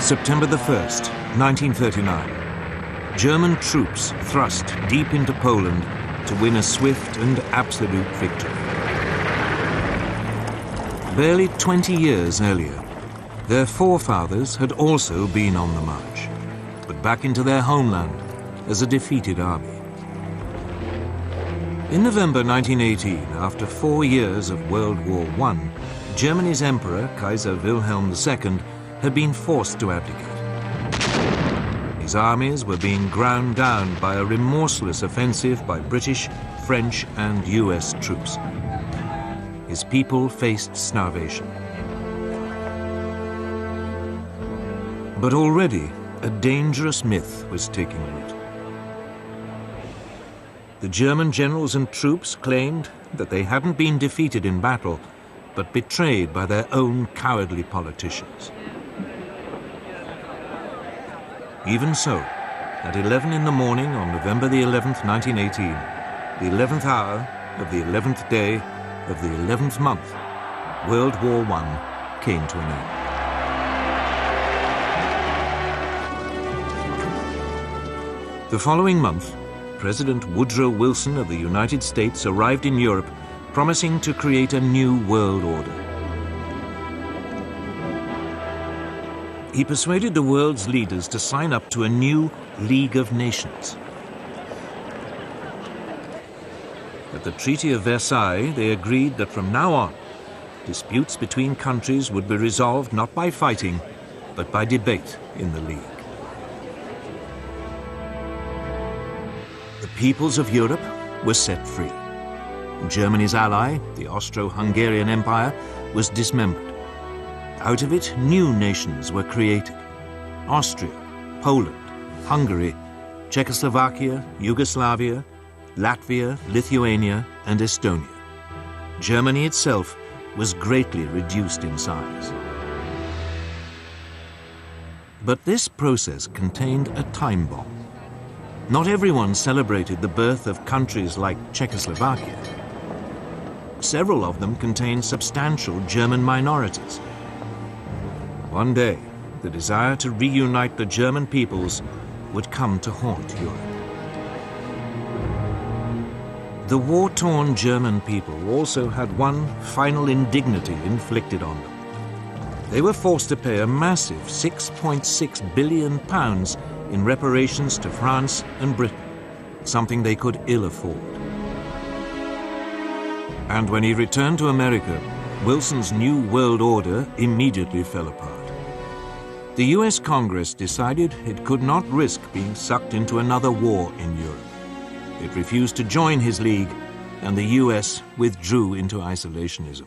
September the 1st, 1939. German troops thrust deep into Poland to win a swift and absolute victory. Barely 20 years earlier, their forefathers had also been on the march, but back into their homeland as a defeated army. In November 1918, after 4 years of World War I, Germany's Emperor, Kaiser Wilhelm II, had been forced to abdicate. His armies were being ground down by a remorseless offensive by British, French, and US troops. His people faced starvation. But already, a dangerous myth was taking root. The German generals and troops claimed that they hadn't been defeated in battle, but betrayed by their own cowardly politicians. Even so, at 11 in the morning on November the 11th, 1918, the 11th hour of the 11th day of the 11th month, World War I came to an end. The following month, President Woodrow Wilson of the United States arrived in Europe, promising to create a new world order. He persuaded the world's leaders to sign up to a new League of Nations. At the Treaty of Versailles, they agreed that from now on, disputes between countries would be resolved not by fighting, but by debate in the League. The peoples of Europe were set free. Germany's ally, the Austro-Hungarian Empire, was dismembered. Out of it, new nations were created: Austria, Poland, Hungary, Czechoslovakia, Yugoslavia, Latvia, Lithuania, and Estonia. Germany itself was greatly reduced in size. But this process contained a time bomb. Not everyone celebrated the birth of countries like Czechoslovakia. Several of them contained substantial German minorities. One day, the desire to reunite the German peoples would come to haunt Europe. The war-torn German people also had one final indignity inflicted on them. They were forced to pay a massive £6.6 billion in reparations to France and Britain, something they could ill afford. And when he returned to America, Wilson's new world order immediately fell apart. The US Congress decided it could not risk being sucked into another war in Europe. It refused to join his league, and the US withdrew into isolationism.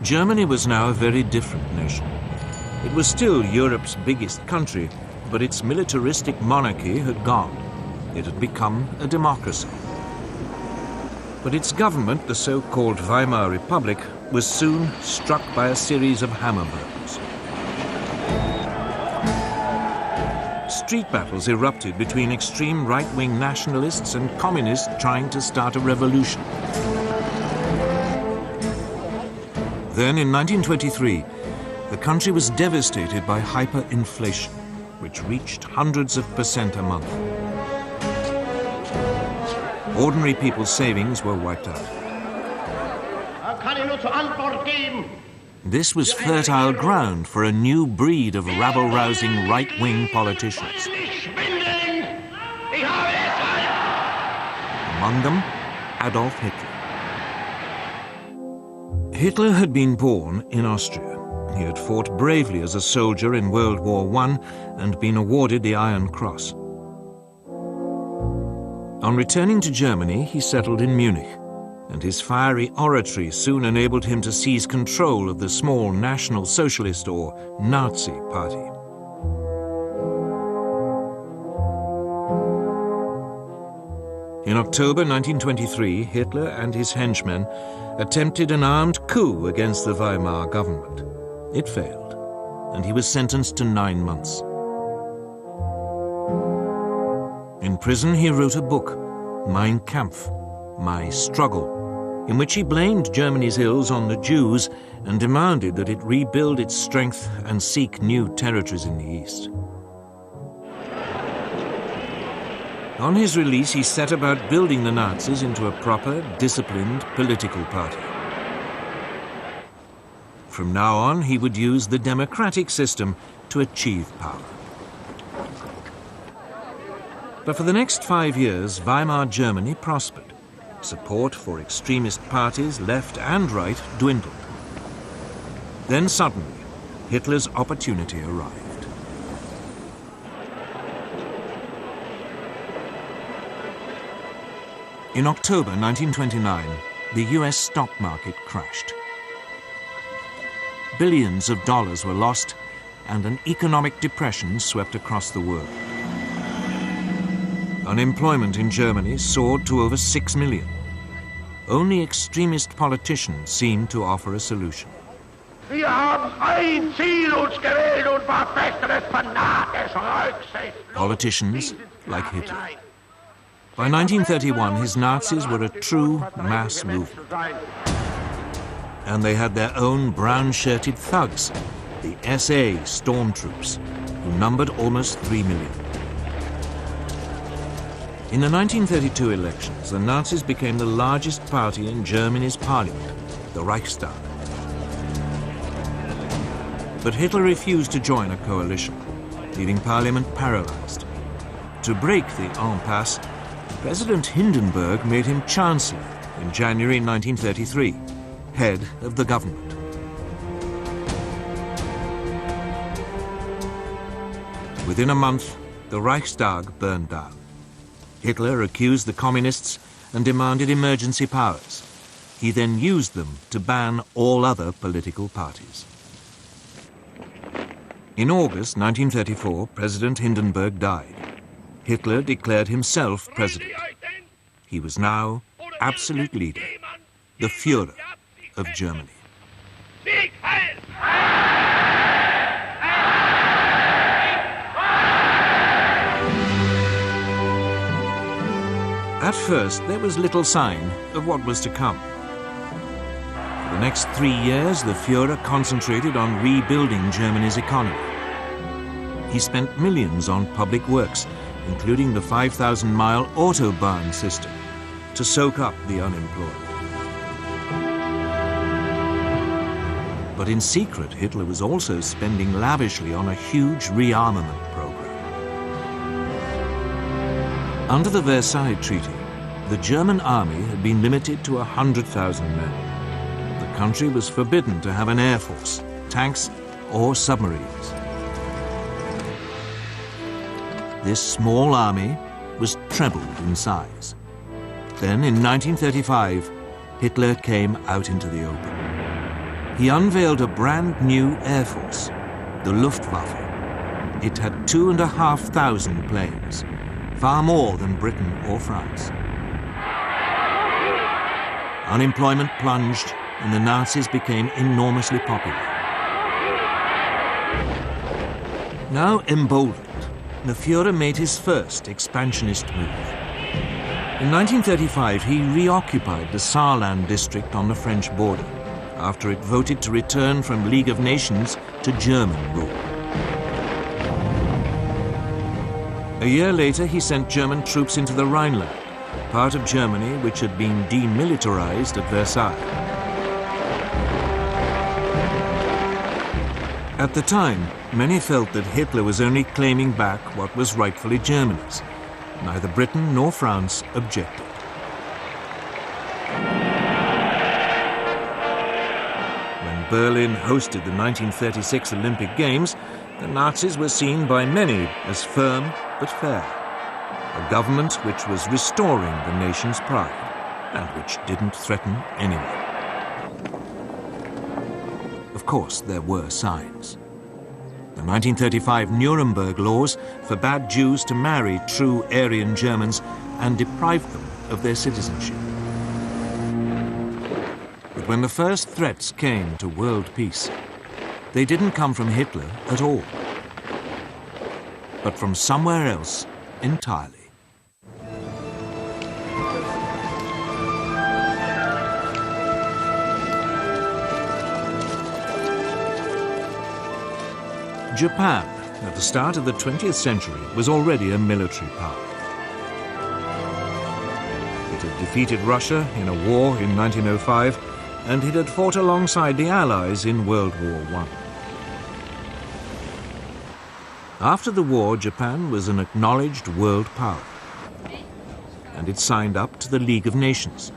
Germany was now a very different nation. It was still Europe's biggest country, but its militaristic monarchy had gone. It had become a democracy. But its government, the so-called Weimar Republic, was soon struck by a series of hammer blows. Street battles erupted between extreme right-wing nationalists and communists trying to start a revolution. Then, in 1923, the country was devastated by hyperinflation, which reached hundreds of % a month. Ordinary people's savings were wiped out. This was fertile ground for a new breed of rabble-rousing right-wing politicians. Among them, Adolf Hitler. Hitler had been born in Austria. He had fought bravely as a soldier in World War I and been awarded the Iron Cross. On returning to Germany, he settled in Munich, and his fiery oratory soon enabled him to seize control of the small National Socialist or Nazi Party. In October 1923, Hitler and his henchmen attempted an armed coup against the Weimar government. It failed, and he was sentenced to 9 months. In prison, he wrote a book, Mein Kampf, My Struggle, in which he blamed Germany's ills on the Jews and demanded that it rebuild its strength and seek new territories in the East. On his release, he set about building the Nazis into a proper, disciplined political party. From now on, he would use the democratic system to achieve power. But for the next 5 years, Weimar Germany prospered. Support for extremist parties, left and right, dwindled. Then suddenly, Hitler's opportunity arrived. In October 1929, the US stock market crashed. Billions of dollars were lost, and an economic depression swept across the world. Unemployment in Germany soared to over 6 million. Only extremist politicians seemed to offer a solution. Wir haben ein Ziel uns gewählt und verfechten es fanatisch Rücksicht. Politicians like Hitler. By 1931, his Nazis were a true mass movement. And they had their own brown-shirted thugs, the SA stormtroops, who numbered almost 3 million. In the 1932 elections, the Nazis became the largest party in Germany's parliament, the Reichstag. But Hitler refused to join a coalition, leaving parliament paralyzed. To break the impasse, President Hindenburg made him chancellor in January 1933, head of the government. Within a month, the Reichstag burned down. Hitler accused the communists and demanded emergency powers. He then used them to ban all other political parties. In August 1934, President Hindenburg died. Hitler declared himself president. He was now absolute leader, the Führer of Germany. At first, there was little sign of what was to come. For the next 3 years, the Führer concentrated on rebuilding Germany's economy. He spent millions on public works, including the 5,000-mile Autobahn system, to soak up the unemployed. But in secret, Hitler was also spending lavishly on a huge rearmament program. Under the Versailles Treaty, the German army had been limited to 100,000 men. The country was forbidden to have an air force, tanks, or submarines. This small army was trebled in size. Then, in 1935, Hitler came out into the open. He unveiled a brand new air force, the Luftwaffe. It had 2,500 planes, far more than Britain or France. Unemployment plunged, and the Nazis became enormously popular. Now emboldened, the Führer made his first expansionist move. In 1935, he reoccupied the Saarland district on the French border, after it voted to return from League of Nations to German rule. A year later, he sent German troops into the Rhineland, part of Germany which had been demilitarized at Versailles. At the time, many felt that Hitler was only claiming back what was rightfully Germany's. Neither Britain nor France objected. When Berlin hosted the 1936 Olympic Games, the Nazis were seen by many as firm but fair. A government which was restoring the nation's pride and which didn't threaten anyone. Of course, there were signs. The 1935 Nuremberg laws forbade Jews to marry true Aryan Germans and deprived them of their citizenship. But when the first threats came to world peace, they didn't come from Hitler at all, but from somewhere else entirely. Japan, at the start of the 20th century, was already a military power. It had defeated Russia in a war in 1905, and it had fought alongside the Allies in World War I. After the war, Japan was an acknowledged world power, and it signed up to the League of Nations.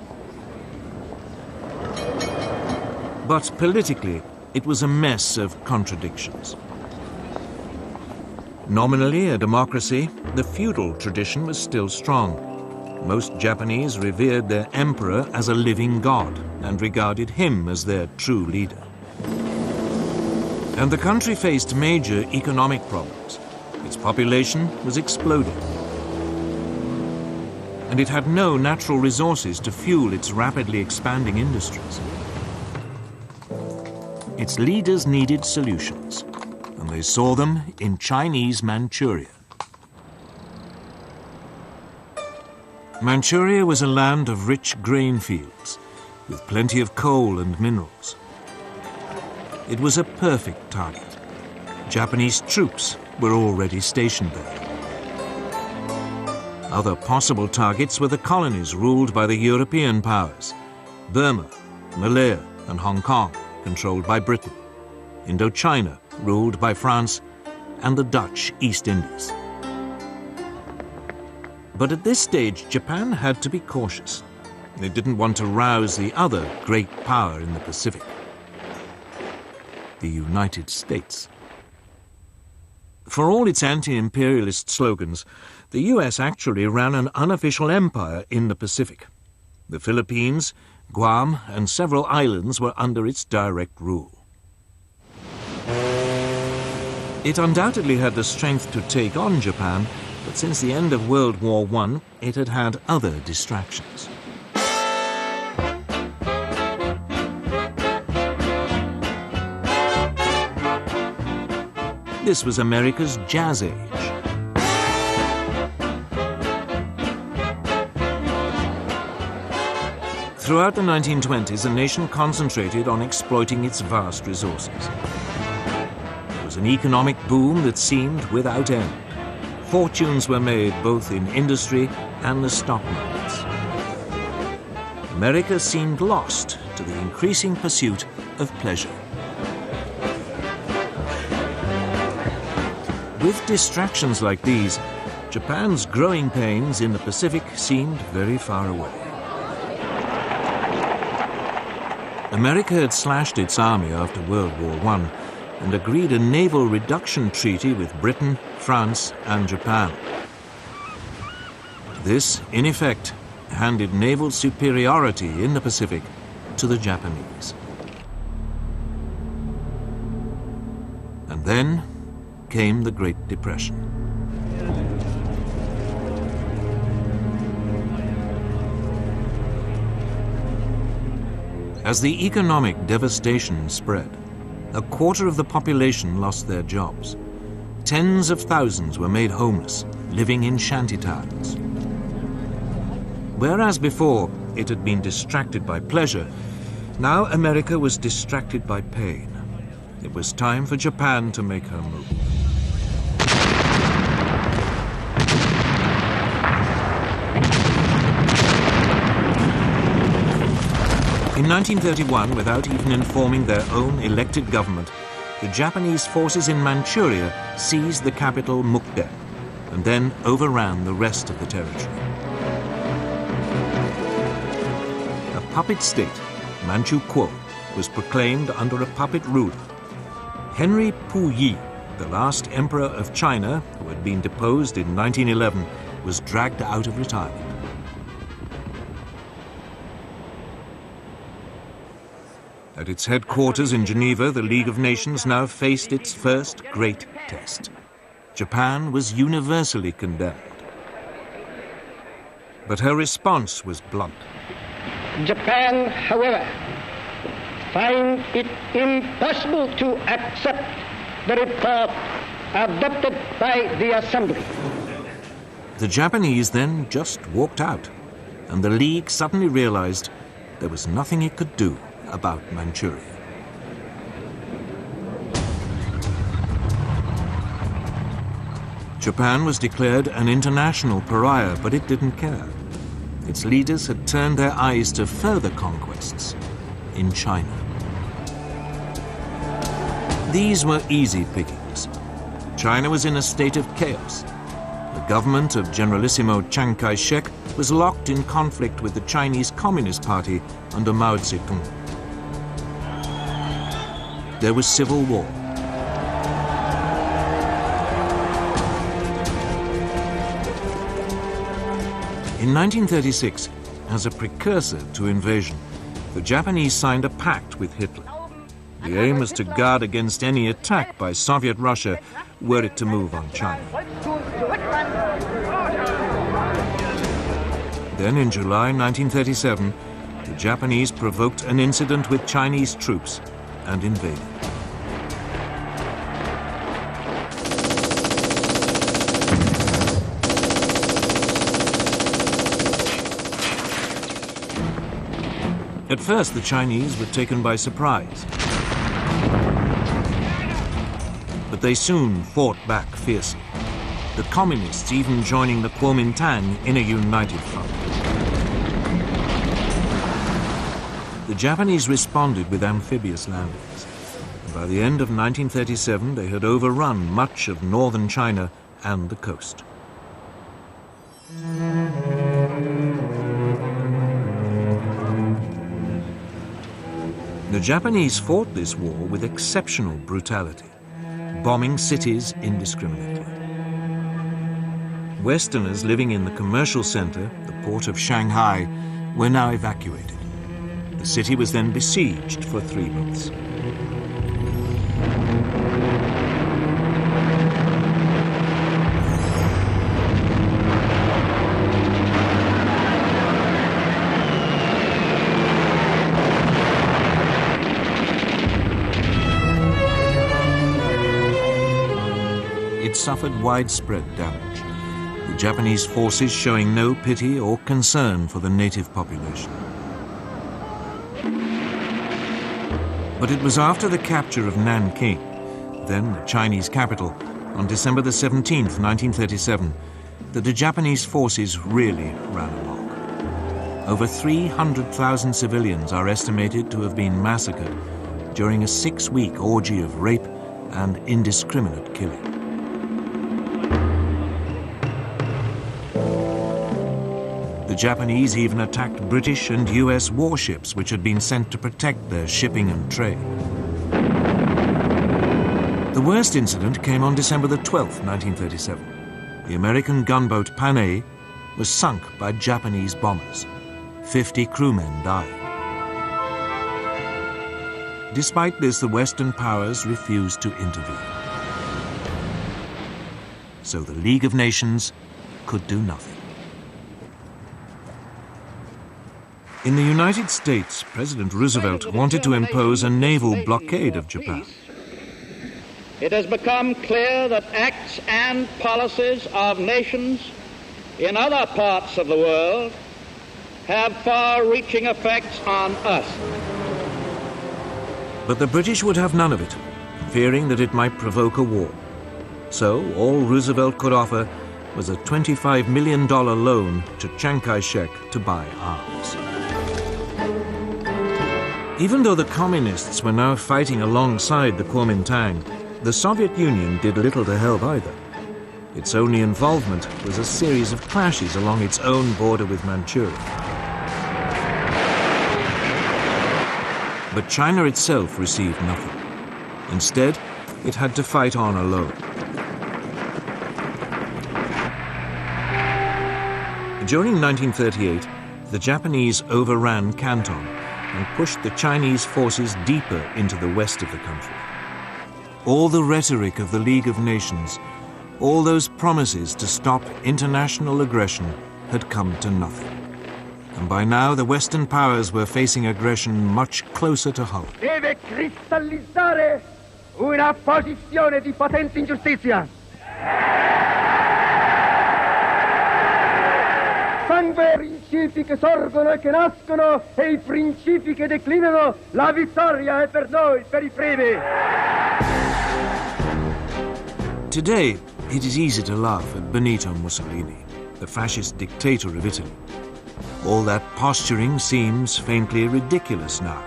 But politically, it was a mess of contradictions. Nominally a democracy, the feudal tradition was still strong. Most Japanese revered their emperor as a living god and regarded him as their true leader. And the country faced major economic problems. Its population was exploding. And it had no natural resources to fuel its rapidly expanding industries. Its leaders needed solutions, and they saw them in Chinese Manchuria. Manchuria was a land of rich grain fields, with plenty of coal and minerals. It was a perfect target. Japanese troops were already stationed there. Other possible targets were the colonies ruled by the European powers: Burma, Malaya, and Hong Kong, controlled by Britain, Indochina, ruled by France, and the Dutch East Indies. But at this stage, Japan had to be cautious. It didn't want to rouse the other great power in the Pacific, the United States. For all its anti-imperialist slogans, the US actually ran an unofficial empire in the Pacific. The Philippines, Guam, and several islands were under its direct rule. It undoubtedly had the strength to take on Japan, but since the end of World War I, it had had other distractions. This was America's Jazz Age. Throughout the 1920s, the nation concentrated on exploiting its vast resources. It was an economic boom that seemed without end. Fortunes were made both in industry and the stock markets. America seemed lost to the increasing pursuit of pleasure. With distractions like these, Japan's growing pains in the Pacific seemed very far away. America had slashed its army after World War I and agreed a naval reduction treaty with Britain, France, and Japan. This, in effect, handed naval superiority in the Pacific to the Japanese. And then came the Great Depression. As the economic devastation spread, a quarter of the population lost their jobs. Tens of thousands were made homeless, living in shantytowns. Whereas before it had been distracted by pleasure, now America was distracted by pain. It was time for Japan to make her move. In 1931, without even informing their own elected government, the Japanese forces in Manchuria seized the capital Mukden and then overran the rest of the territory. A puppet state, Manchukuo, was proclaimed under a puppet ruler. Henry Puyi, the last emperor of China, who had been deposed in 1911, was dragged out of retirement. At its headquarters in Geneva, the League of Nations now faced its first great test. Japan was universally condemned. But her response was blunt. Japan, however, finds it impossible to accept the report adopted by the Assembly. The Japanese then just walked out, and the League suddenly realized there was nothing it could do about Manchuria. Japan was declared an international pariah, but it didn't care. Its leaders had turned their eyes to further conquests in China. These were easy pickings. China was in a state of chaos. The government of Generalissimo Chiang Kai-shek was locked in conflict with the Chinese Communist Party under Mao Zedong. There was civil war. In 1936, as a precursor to invasion, the Japanese signed a pact with Hitler. The aim was to guard against any attack by Soviet Russia were it to move on China. Then in July 1937, the Japanese provoked an incident with Chinese troops and invaded. At first, the Chinese were taken by surprise. But they soon fought back fiercely, the communists even joining the Kuomintang in a united front. The Japanese responded with amphibious landings. And by the end of 1937, they had overrun much of northern China and the coast. The Japanese fought this war with exceptional brutality, bombing cities indiscriminately. Westerners living in the commercial center, the port of Shanghai, were now evacuated. The city was then besieged for 3 months. It suffered widespread damage, the Japanese forces showing no pity or concern for the native population. But it was after the capture of Nanking, then the Chinese capital, on December the 17th, 1937, that the Japanese forces really ran amok. Over 300,000 civilians are estimated to have been massacred during a 6-week orgy of rape and indiscriminate killing. The Japanese even attacked British and US warships which had been sent to protect their shipping and trade. The worst incident came on December the 12th, 1937. The American gunboat Panay was sunk by Japanese bombers. 50 crewmen died. Despite this, the Western powers refused to intervene. So the League of Nations could do nothing. In the United States, President Roosevelt wanted to impose a naval blockade of Japan. It has become clear that acts and policies of nations in other parts of the world have far-reaching effects on us. But the British would have none of it, fearing that it might provoke a war. So all Roosevelt could offer was a $25 million loan to Chiang Kai-shek to buy arms. Even though the communists were now fighting alongside the Kuomintang, the Soviet Union did little to help either. Its only involvement was a series of clashes along its own border with Manchuria. But China itself received nothing. Instead, it had to fight on alone. During 1938, the Japanese overran Canton and pushed the Chinese forces deeper into the west of the country. All the rhetoric of the League of Nations, all those promises to stop international aggression had come to nothing. And by now the Western powers were facing aggression much closer to home. Deve cristallizzare una posizione di potente ingiustizia. Sangue principi che sorgono e che nascono e I principi che declinano, la vittoria è per noi, per I primi. Today, It is easy to laugh at Benito Mussolini, the fascist dictator of Italy. All that posturing seems faintly ridiculous now,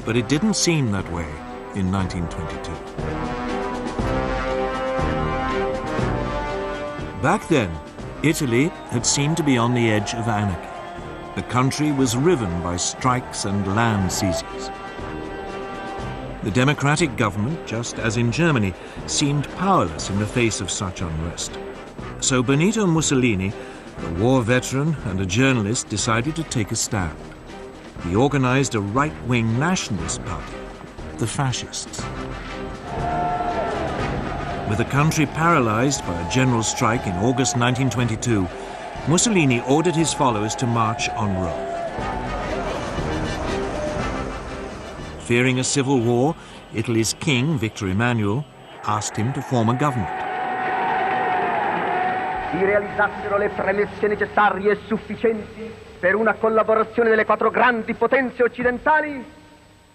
but it didn't seem that way in 1922. Back then, Italy had seemed to be on the edge of anarchy. The country was riven by strikes and land seizures. The democratic government, just as in Germany, seemed powerless in the face of such unrest. So Benito Mussolini, a war veteran and a journalist, decided to take a stand. He organized a right-wing nationalist party, the Fascists. With the country paralyzed by a general strike in August 1922, Mussolini ordered his followers to march on Rome. Fearing a civil war, Italy's king, Victor Emmanuel, asked him to form a government. Si realizzassero le premesse necessarie e sufficienti per una collaborazione delle quattro grandi potenze occidentali,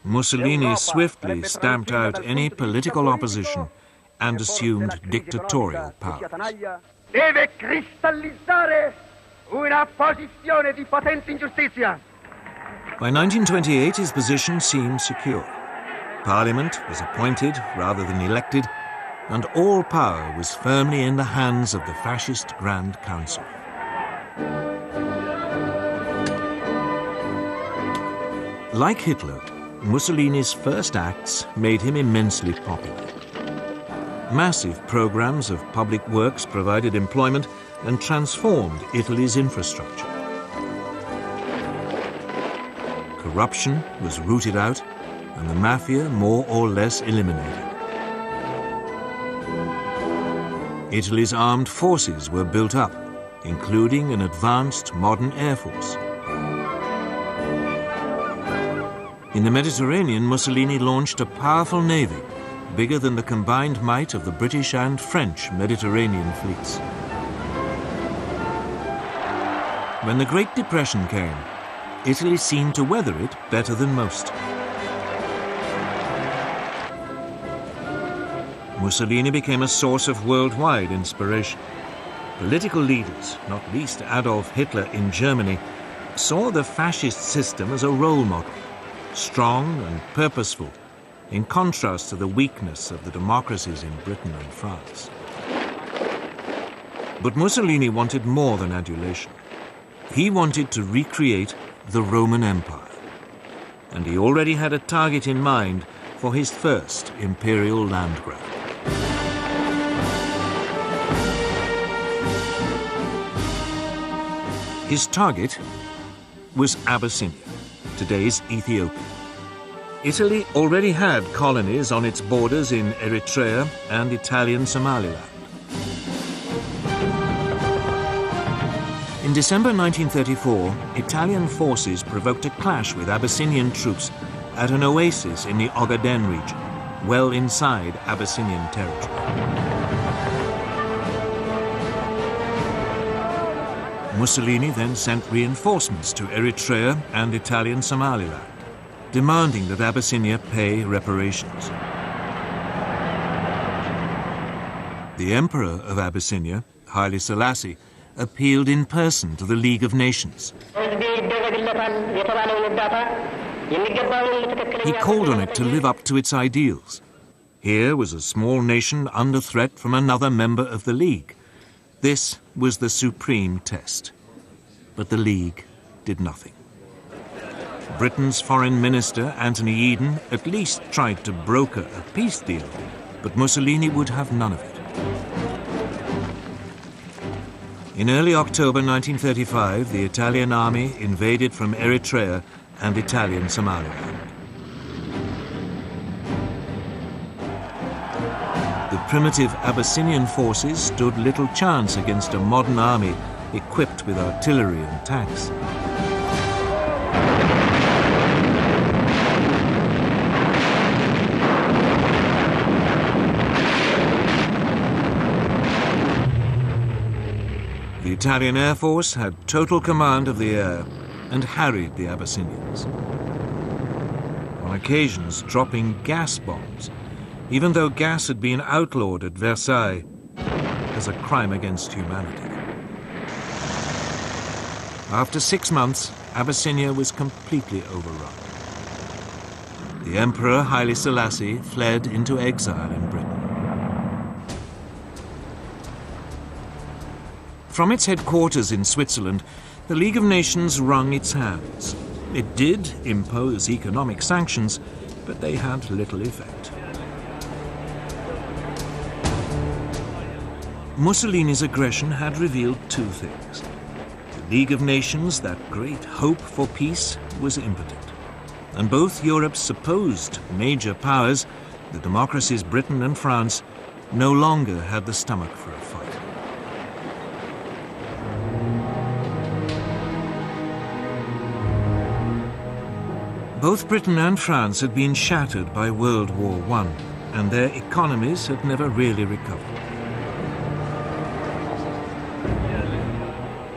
Mussolini swiftly stamped out any political opposition and assumed dictatorial powers. deve cristallizzare una posizione di potente ingiustizia. By 1928, his position seemed secure. Parliament was appointed rather than elected, and all power was firmly in the hands of the fascist Grand Council. Like Hitler, Mussolini's first acts made him immensely popular. Massive programs of public works provided employment and transformed Italy's infrastructure. Corruption was rooted out and the mafia more or less eliminated. Italy's armed forces were built up, including an advanced modern air force. In the Mediterranean, Mussolini launched a powerful navy, bigger than the combined might of the British and French Mediterranean fleets. When the Great Depression came, Italy seemed to weather it better than most. Mussolini became a source of worldwide inspiration. Political leaders, not least Adolf Hitler in Germany, saw the fascist system as a role model, strong and purposeful, in contrast to the weakness of the democracies in Britain and France. But Mussolini wanted more than adulation. He wanted to recreate the Roman Empire, and he already had a target in mind for his first imperial land grab. His target was Abyssinia, today's Ethiopia. Italy already had colonies on its borders in Eritrea and Italian Somaliland. In December 1934, Italian forces provoked a clash with Abyssinian troops at an oasis in the Ogaden region, well inside Abyssinian territory. Mussolini then sent reinforcements to Eritrea and Italian Somaliland, demanding that Abyssinia pay reparations. The Emperor of Abyssinia, Haile Selassie, appealed in person to the League of Nations. He called on it to live up to its ideals. Here was a small nation under threat from another member of the League. This was the supreme test. But the League did nothing. Britain's Foreign Minister, Anthony Eden, at least tried to broker a peace deal, but Mussolini would have none of it. In early October 1935, the Italian army invaded from Eritrea and Italian Somaliland. The primitive Abyssinian forces stood little chance against a modern army equipped with artillery and tanks. The Italian Air Force had total command of the air and harried the Abyssinians, on occasions dropping gas bombs, even though gas had been outlawed at Versailles. as a crime against humanity. After 6 months, Abyssinia was completely overrun. The Emperor Haile Selassie fled into exile in Britain. From its headquarters in Switzerland, the League of Nations wrung its hands. It did impose economic sanctions, but they had little effect. Mussolini's aggression had revealed two things. The League of Nations, that great hope for peace, was impotent. And both Europe's supposed major powers, the democracies Britain and France, no longer had the stomach for a fight. Both Britain and France had been shattered by World War I, and their economies had never really recovered.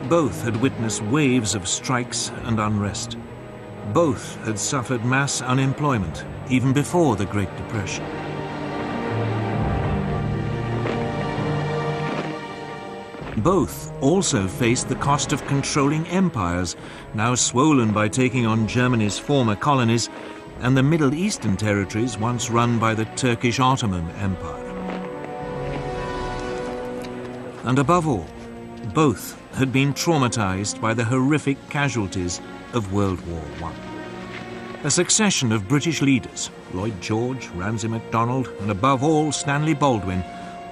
Both had witnessed waves of strikes and unrest. Both had suffered mass unemployment, even before the Great Depression. Both also faced the cost of controlling empires, now swollen by taking on Germany's former colonies and the Middle Eastern territories once run by the Turkish Ottoman Empire. And above all, both had been traumatized by the horrific casualties of World War I. A succession of British leaders, Lloyd George, Ramsay MacDonald, and above all Stanley Baldwin,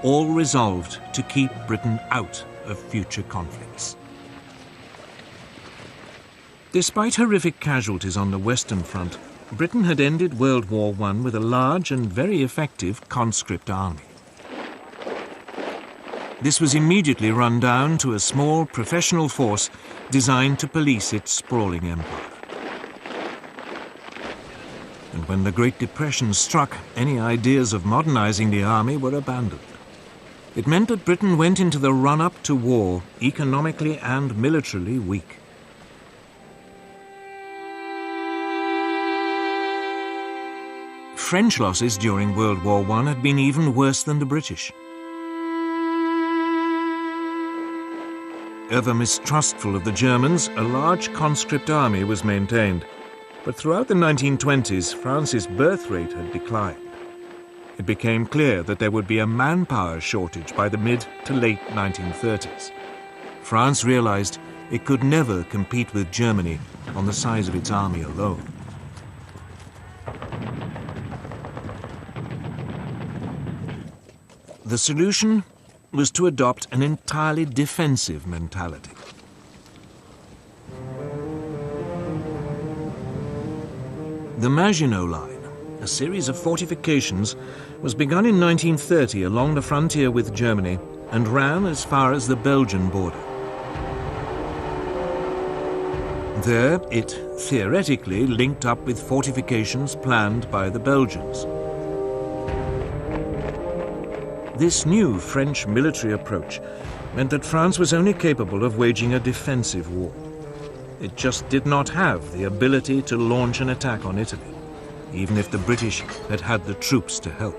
all resolved to keep Britain out of future conflicts. Despite horrific casualties on the Western Front, Britain had ended World War I with a large and very effective conscript army. This was immediately run down to a small professional force designed to police its sprawling empire. And when the Great Depression struck, any ideas of modernizing the army were abandoned. It meant that Britain went into the run-up to war economically and militarily weak. French losses during World War I had been even worse than the British. Ever mistrustful of the Germans, a large conscript army was maintained. But throughout the 1920s, France's birth rate had declined. It became clear that there would be a manpower shortage by the mid to late 1930s. France realized it could never compete with Germany on the size of its army alone. The solution was to adopt an entirely defensive mentality. The Maginot Line, a series of fortifications, was begun in 1930 along the frontier with Germany and ran as far as the Belgian border. There, it theoretically linked up with fortifications planned by the Belgians. This new French military approach meant that France was only capable of waging a defensive war. It just did not have the ability to launch an attack on Italy, even if the British had had the troops to help.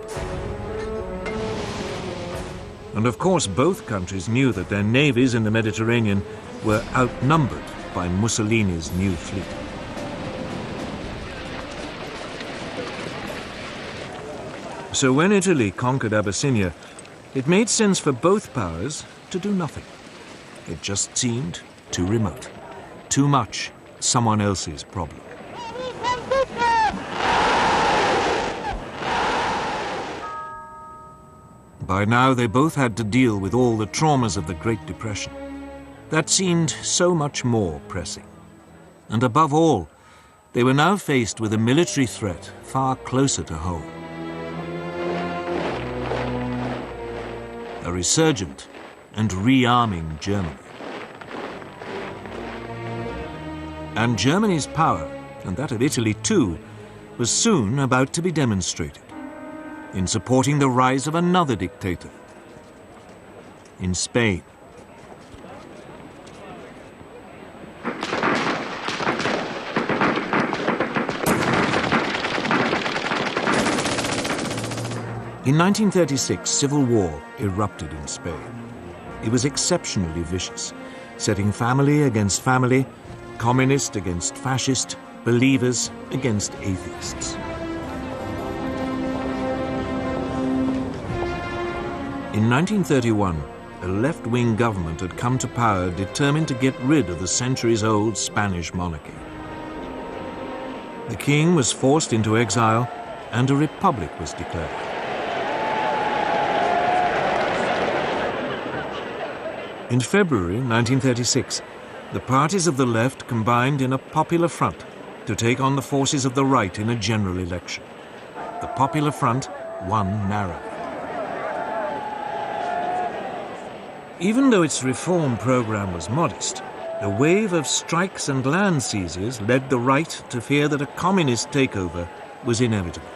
And of course, both countries knew that their navies in the Mediterranean were outnumbered by Mussolini's new fleet. So when Italy conquered Abyssinia, it made sense for both powers to do nothing. It just seemed too remote, too much someone else's problem. By now, they both had to deal with all the traumas of the Great Depression. That seemed so much more pressing. And above all, they were now faced with a military threat far closer to home. A resurgent and rearming Germany. And Germany's power, and that of Italy too, was soon about to be demonstrated in supporting the rise of another dictator in Spain. In 1936, civil war erupted in Spain. He was exceptionally vicious, setting family against family, communist against fascist, believers against atheists. In 1931, a left-wing government had come to power determined to get rid of the centuries-old Spanish monarchy. The king was forced into exile and a republic was declared. In February 1936, the parties of the left combined in a popular front to take on the forces of the right in a general election. The Popular Front won narrowly. Even though its reform program was modest, a wave of strikes and land seizures led the right to fear that a communist takeover was inevitable.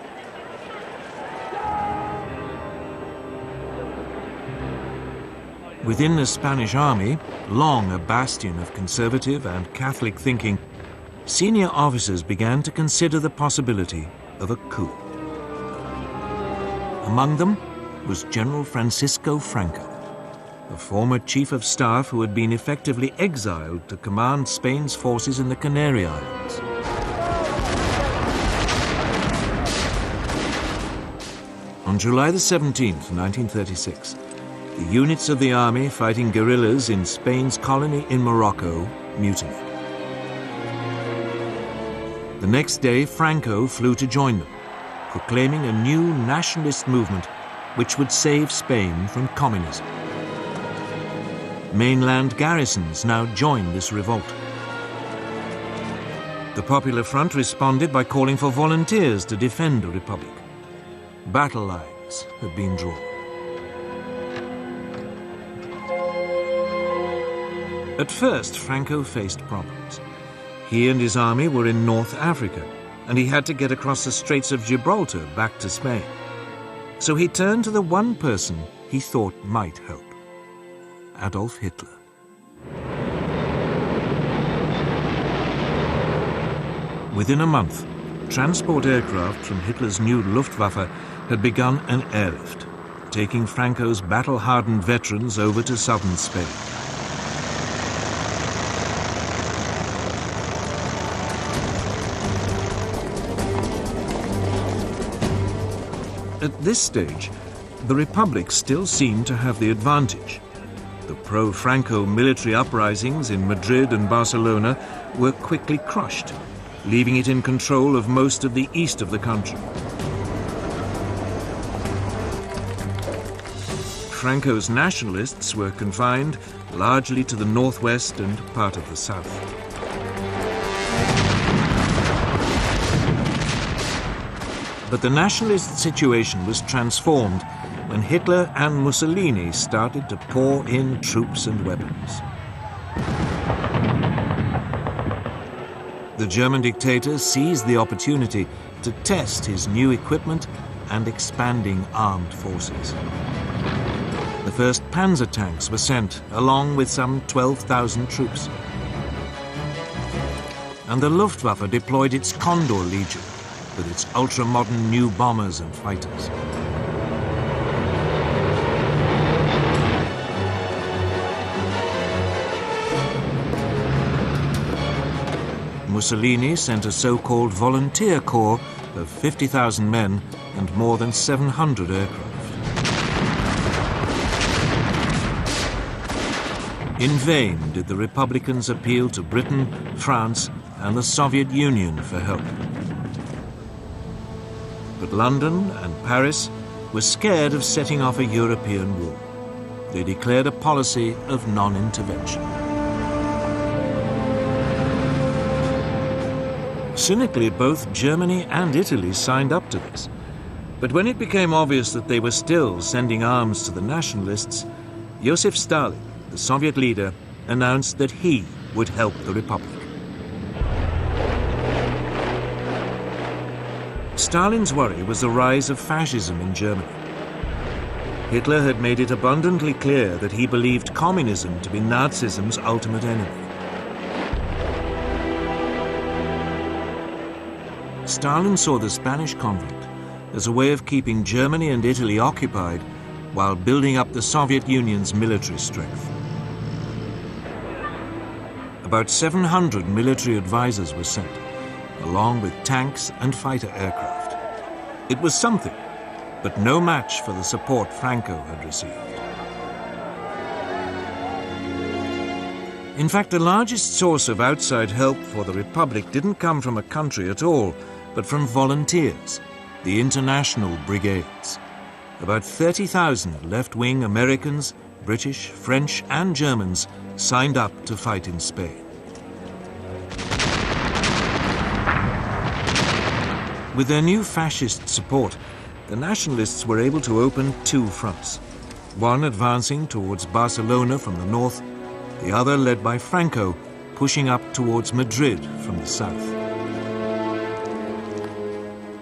Within the Spanish army, long a bastion of conservative and Catholic thinking, senior officers began to consider the possibility of a coup. Among them was General Francisco Franco, a former chief of staff who had been effectively exiled to command Spain's forces in the Canary Islands. On July the 17th, 1936, the units of the army fighting guerrillas in Spain's colony in Morocco mutinied. The next day, Franco flew to join them, proclaiming a new nationalist movement which would save Spain from communism. Mainland garrisons now joined this revolt. The Popular Front responded by calling for volunteers to defend the Republic. Battle lines had been drawn. At first, Franco faced problems. He and his army were in North Africa, and he had to get across the Straits of Gibraltar back to Spain. So he turned to the one person he thought might help: Adolf Hitler. Within a month, transport aircraft from Hitler's new Luftwaffe had begun an airlift, taking Franco's battle-hardened veterans over to southern Spain. At this stage, the Republic still seemed to have the advantage. The pro-Franco military uprisings in Madrid and Barcelona were quickly crushed, leaving it in control of most of the east of the country. Franco's nationalists were confined largely to the northwest and part of the south. But the nationalist situation was transformed when Hitler and Mussolini started to pour in troops and weapons. The German dictator seized the opportunity to test his new equipment and expanding armed forces. The first panzer tanks were sent, along with some 12,000 troops. And the Luftwaffe deployed its Condor Legion, with its ultra-modern new bombers and fighters. Mussolini sent a so-called volunteer corps of 50,000 men and more than 700 aircraft. In vain did the Republicans appeal to Britain, France, and the Soviet Union for help. But London and Paris were scared of setting off a European war. They declared a policy of non-intervention. Cynically, both Germany and Italy signed up to this. But when it became obvious that they were still sending arms to the nationalists, Joseph Stalin, the Soviet leader, announced that he would help the Republic. Stalin's worry was the rise of fascism in Germany. Hitler had made it abundantly clear that he believed communism to be Nazism's ultimate enemy. Stalin saw the Spanish conflict as a way of keeping Germany and Italy occupied while building up the Soviet Union's military strength. About 700 military advisors were sent, along with tanks and fighter aircraft. It was something, but no match for the support Franco had received. In fact, the largest source of outside help for the Republic didn't come from a country at all, but from volunteers, the international brigades. About 30,000 left-wing Americans, British, French and Germans signed up to fight in Spain. With their new fascist support, the nationalists were able to open two fronts, one advancing towards Barcelona from the north, the other led by Franco, pushing up towards Madrid from the south.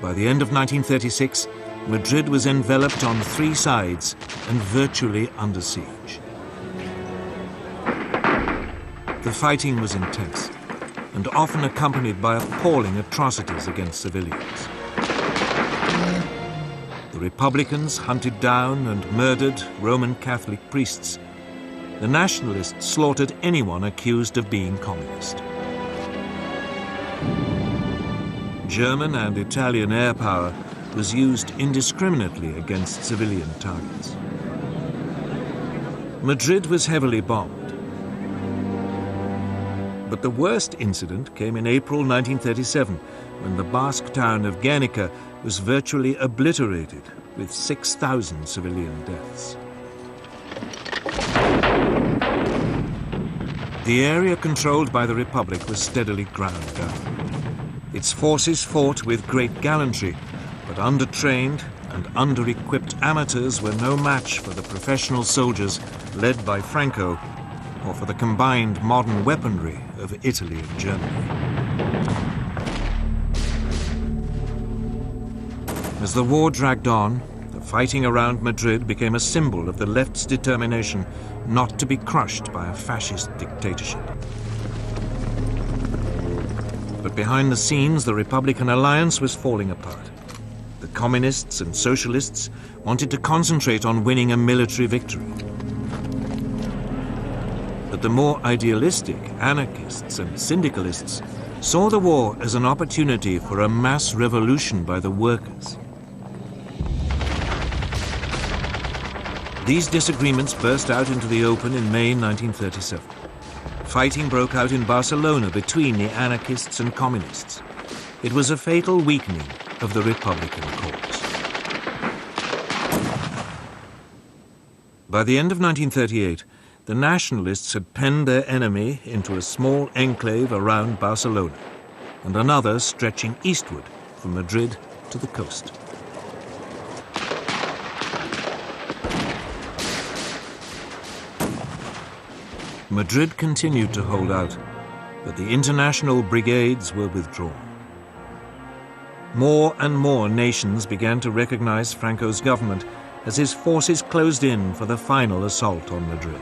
By the end of 1936, Madrid was enveloped on three sides and virtually under siege. The fighting was intense and often accompanied by appalling atrocities against civilians. The Republicans hunted down and murdered Roman Catholic priests. The nationalists slaughtered anyone accused of being communist. German and Italian air power was used indiscriminately against civilian targets. Madrid was heavily bombed. But the worst incident came in April 1937, when the Basque town of Guernica was virtually obliterated, with 6,000 civilian deaths. The area controlled by the Republic was steadily ground down. Its forces fought with great gallantry, but under-trained and under-equipped amateurs were no match for the professional soldiers led by Franco, or for the combined modern weaponry of Italy and Germany. As the war dragged on, the fighting around Madrid became a symbol of the left's determination not to be crushed by a fascist dictatorship. But behind the scenes, the Republican alliance was falling apart. The communists and socialists wanted to concentrate on winning a military victory. But the more idealistic anarchists and syndicalists saw the war as an opportunity for a mass revolution by the workers. These disagreements burst out into the open in May 1937. Fighting broke out in Barcelona between the anarchists and communists. It was a fatal weakening of the Republican cause. By the end of 1938, the nationalists had penned their enemy into a small enclave around Barcelona, and another stretching eastward from Madrid to the coast. Madrid continued to hold out, but the international brigades were withdrawn. More and more nations began to recognize Franco's government as his forces closed in for the final assault on Madrid.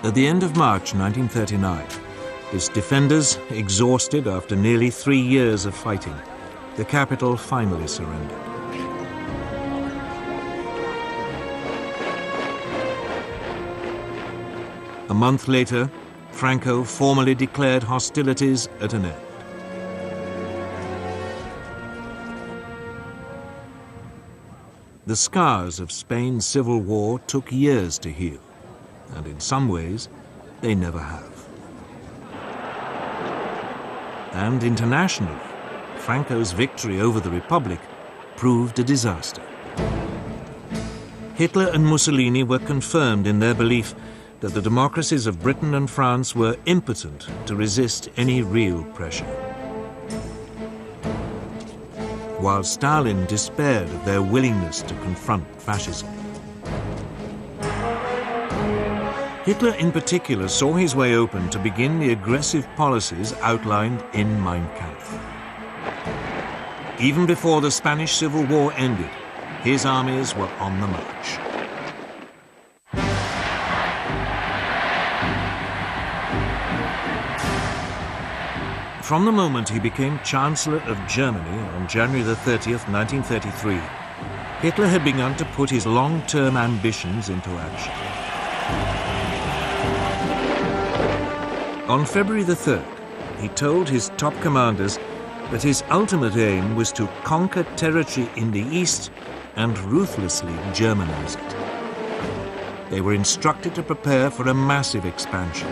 At the end of March 1939, its defenders, exhausted after nearly 3 years of fighting, the capital finally surrendered. A month later, Franco formally declared hostilities at an end. The scars of Spain's civil war took years to heal, and in some ways, they never have. And internationally, Franco's victory over the Republic proved a disaster. Hitler and Mussolini were confirmed in their belief that the democracies of Britain and France were impotent to resist any real pressure. While Stalin despaired of their willingness to confront fascism. Hitler in particular saw his way open to begin the aggressive policies outlined in Mein Kampf. Even before the Spanish Civil War ended, his armies were on the march. From the moment he became Chancellor of Germany on January the 30th, 1933, Hitler had begun to put his long-term ambitions into action. On February the 3rd, he told his top commanders that his ultimate aim was to conquer territory in the east and ruthlessly Germanize it. They were instructed to prepare for a massive expansion.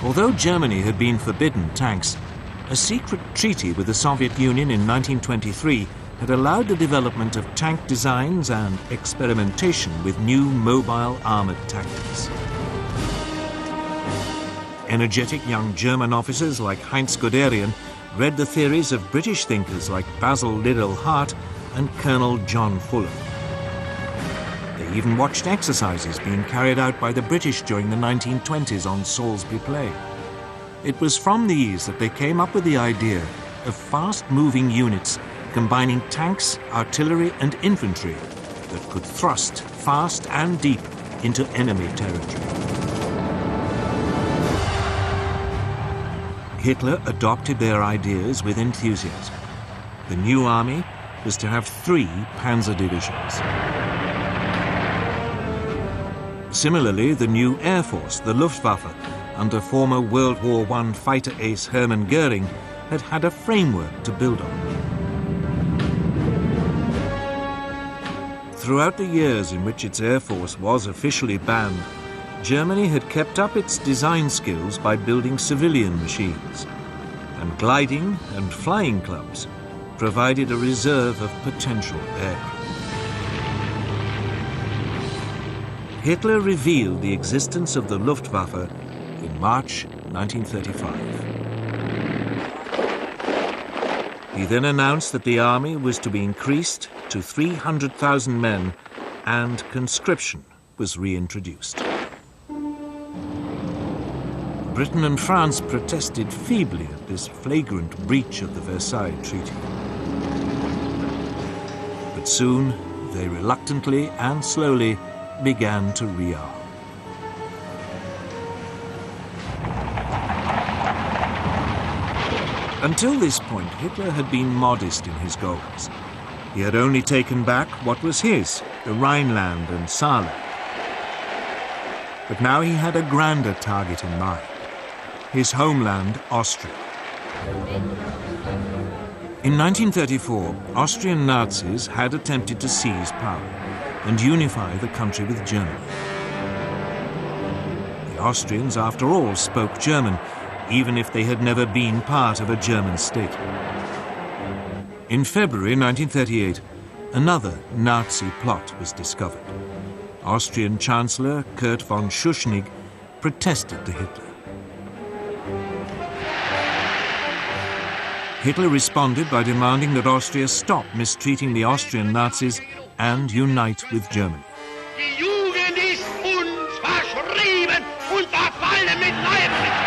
Although Germany had been forbidden tanks, a secret treaty with the Soviet Union in 1923 had allowed the development of tank designs and experimentation with new mobile armored tactics. Energetic young German officers like Heinz Guderian read the theories of British thinkers like Basil Liddell Hart and Colonel John Fuller. They even watched exercises being carried out by the British during the 1920s on Salisbury Plain. It was from these that they came up with the idea of fast-moving units combining tanks, artillery and infantry that could thrust fast and deep into enemy territory. Hitler adopted their ideas with enthusiasm. The new army was to have 3 panzer divisions. Similarly, the new Air Force, the Luftwaffe, under former World War I fighter ace Hermann Göring, had had a framework to build on. Throughout the years in which its Air Force was officially banned, Germany had kept up its design skills by building civilian machines, and gliding and flying clubs provided a reserve of potential aircraft. Hitler revealed the existence of the Luftwaffe in March 1935. He then announced that the army was to be increased to 300,000 men and conscription was reintroduced. Britain and France protested feebly at this flagrant breach of the Versailles Treaty. But soon they reluctantly and slowly began to rearm. Until this point, Hitler had been modest in his goals. He had only taken back what was his, the Rhineland and Saarland. But now he had a grander target in mind, his homeland, Austria. In 1934, Austrian Nazis had attempted to seize power and unify the country with Germany. The Austrians, after all, spoke German, even if they had never been part of a German state. In February 1938, another Nazi plot was discovered. Austrian Chancellor Kurt von Schuschnigg protested to Hitler. Hitler responded by demanding that Austria stop mistreating the Austrian Nazis and unite with Germany. Die Jugend ist uns verschrieben und verfallen mit Leibesmitteln.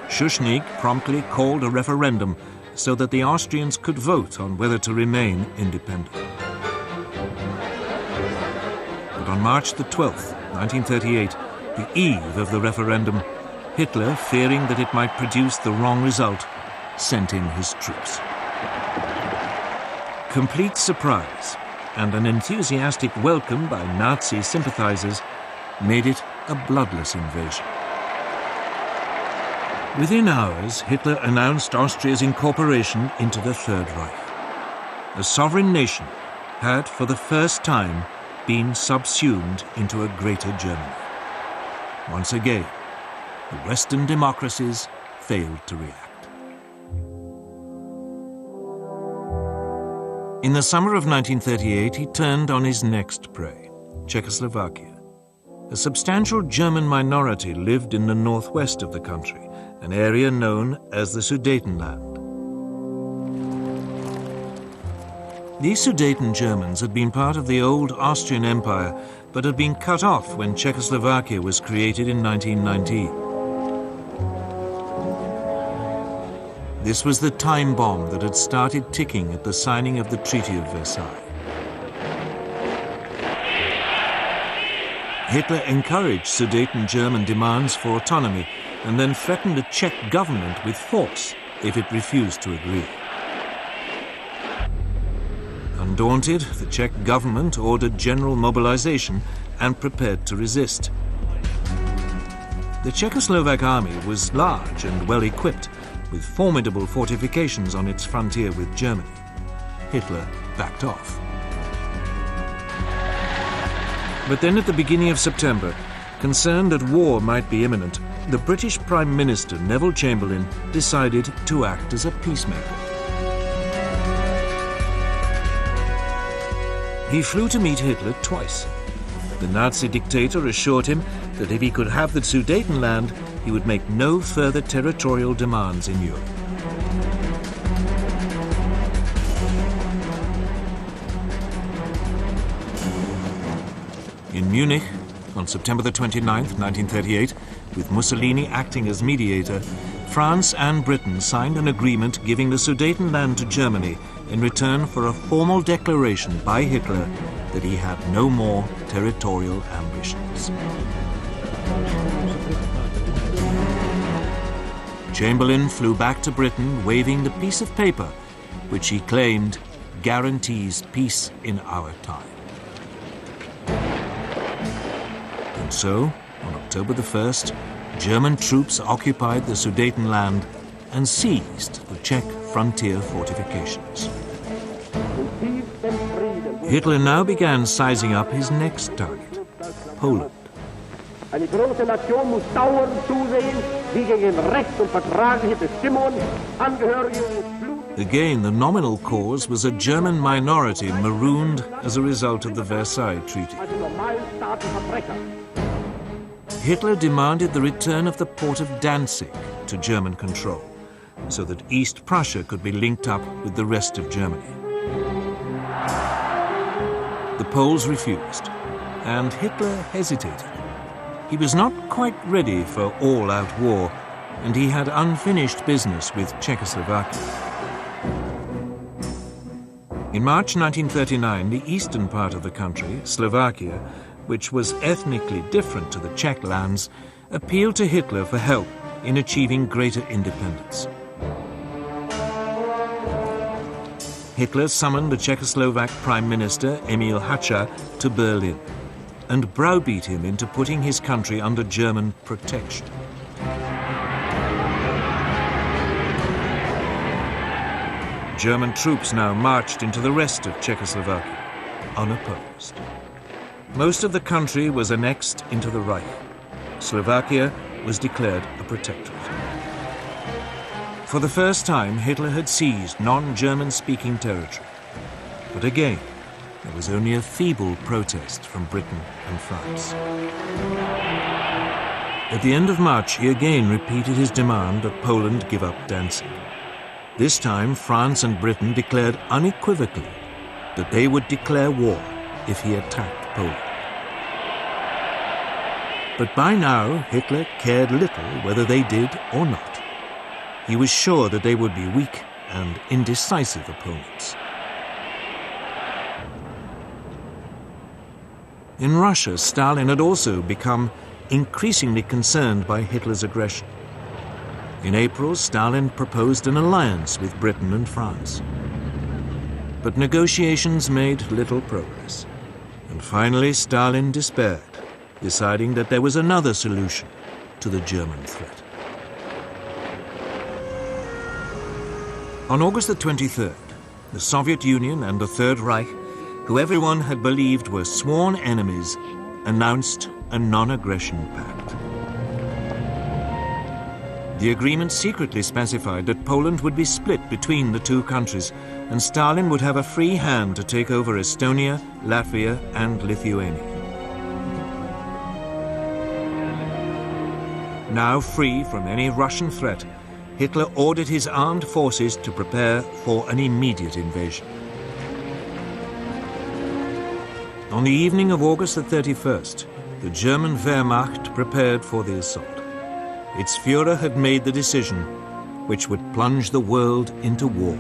Schuschnigg promptly called a referendum so that the Austrians could vote on whether to remain independent. But on March the 12th, 1938, the eve of the referendum, Hitler, fearing that it might produce the wrong result, sent in his troops. Complete surprise and an enthusiastic welcome by Nazi sympathizers made it a bloodless invasion. Within hours, Hitler announced Austria's incorporation into the Third Reich. A sovereign nation had, for the first time, been subsumed into a greater Germany. Once again, the Western democracies failed to react. In the summer of 1938, he turned on his next prey, Czechoslovakia. A substantial German minority lived in the northwest of the country, an area known as the Sudetenland. These Sudeten Germans had been part of the old Austrian Empire, but had been cut off when Czechoslovakia was created in 1919. This was the time bomb that had started ticking at the signing of the Treaty of Versailles. Hitler encouraged Sudeten German demands for autonomy and then threatened the Czech government with force if it refused to agree. Undaunted, the Czech government ordered general mobilization and prepared to resist. The Czechoslovak army was large and well equipped, with formidable fortifications on its frontier with Germany. Hitler backed off. But then at the beginning of September, concerned that war might be imminent, the British Prime Minister Neville Chamberlain decided to act as a peacemaker. He flew to meet Hitler twice. The Nazi dictator assured him that if he could have the Sudetenland, he would make no further territorial demands in Europe. In Munich, on September the 29th, 1938, with Mussolini acting as mediator, France and Britain signed an agreement giving the Sudetenland to Germany in return for a formal declaration by Hitler that he had no more territorial ambitions. Chamberlain flew back to Britain waving the piece of paper which he claimed guarantees peace in our time. And so, on October the 1st, German troops occupied the Sudetenland and seized the Czech frontier fortifications. Hitler now began sizing up his next target, Poland. Eine große Nation muss dauernd zusehen, wie gegen Recht und vertragliche Bestimmungen Angehörige Blut. Again, the nominal cause was a German minority marooned as a result of the Versailles Treaty. Hitler demanded the return of the port of Danzig to German control, so that East Prussia could be linked up with the rest of Germany. The Poles refused, and Hitler hesitated. He was not quite ready for all-out war, and he had unfinished business with Czechoslovakia. In March 1939, the eastern part of the country, Slovakia, which was ethnically different to the Czech lands, appealed to Hitler for help in achieving greater independence. Hitler summoned the Czechoslovak Prime Minister Emil Hácha to Berlin and browbeat him into putting his country under German protection. German troops now marched into the rest of Czechoslovakia, unopposed. Most of the country was annexed into the Reich. Slovakia was declared a protectorate. For the first time, Hitler had seized non-German-speaking territory. But again, there was only a feeble protest from Britain and France. At the end of March, he again repeated his demand that Poland give up Danzig. This time, France and Britain declared unequivocally that they would declare war if he attacked Poland. But by now, Hitler cared little whether they did or not. He was sure that they would be weak and indecisive opponents. In Russia, Stalin had also become increasingly concerned by Hitler's aggression. In April, Stalin proposed an alliance with Britain and France. But negotiations made little progress. And finally, Stalin despaired, deciding that there was another solution to the German threat. On August the 23rd, the Soviet Union and the Third Reich, who everyone had believed were sworn enemies, announced a non-aggression pact. The agreement secretly specified that Poland would be split between the two countries, and Stalin would have a free hand to take over Estonia, Latvia, and Lithuania. Now free from any Russian threat, Hitler ordered his armed forces to prepare for an immediate invasion. On the evening of August the 31st, the German Wehrmacht prepared for the assault. Its Führer had made the decision which would plunge the world into war.